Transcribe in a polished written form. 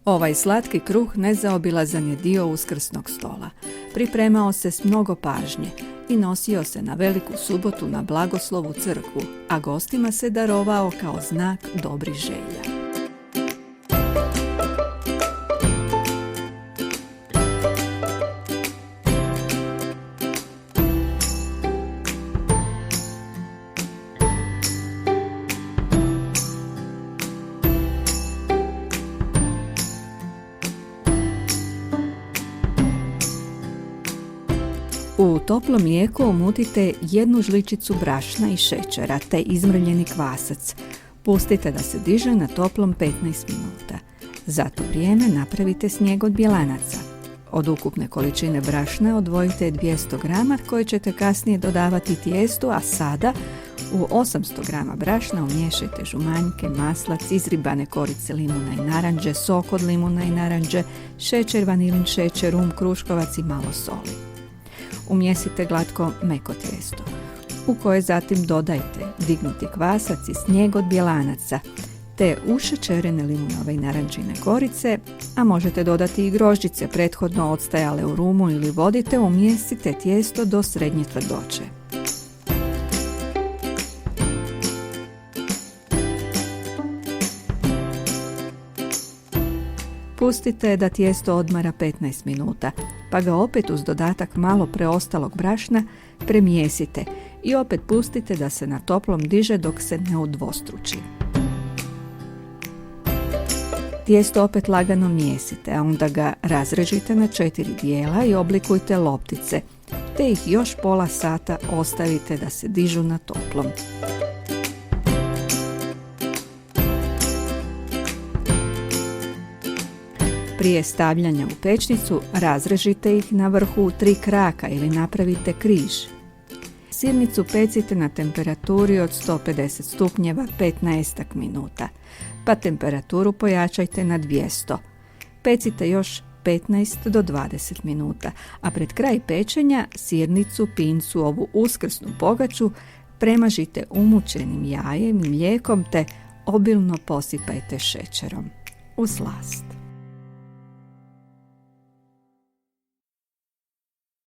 Ovaj slatki kruh nezaobilazan je dio uskrsnog stola. Pripremao se s mnogo pažnje i nosio se na Veliku subotu na blagoslovu crkvu, a gostima se darovao kao znak dobrih želja. U toplo mlijeko umutite 1 žličicu brašna i šećera te izmrljeni kvasac. Pustite da se diže na toplom 15 minuta. Za to vrijeme napravite snijeg od bjelanaca. Od ukupne količine brašna odvojite 200 grama koje ćete kasnije dodavati tijestu, a sada u 800 grama brašna umiješajte žumanjke, maslac, izribane korice limuna i naranđe, sok od limuna i naranđe, šećer, vanilin šećer, rum, kruškovac i malo soli. Umjesite glatko meko tijesto, u koje zatim dodajte dignuti kvasac i snijeg od bjelanaca, te ušećerene limunove i narančine korice, a možete dodati i grožđice prethodno odstajale u rumu ili vodi, te umjesite tijesto do srednje tvrdoće. Pustite da tijesto odmara 15 minuta, pa ga opet uz dodatak malo preostalog brašna premijesite i opet pustite da se na toplom diže dok se ne udvostruči. Tijesto opet lagano mijesite, a onda ga razrežite na 4 dijela i oblikujte loptice, te ih još pola sata ostavite da se dižu na toplom. Prije stavljanja u pećnicu razrežite ih na vrhu u 3 kraka ili napravite križ. Sirnicu pecite na temperaturi od 150 stupnjeva 15 minuta, pa temperaturu pojačajte na 200. Pecite još 15 do 20 minuta, a pred kraj pečenja sirnicu, pincu, ovu uskrsnu pogaču premažite umučenim jajem i mlijekom te obilno posipajte šećerom. U slast.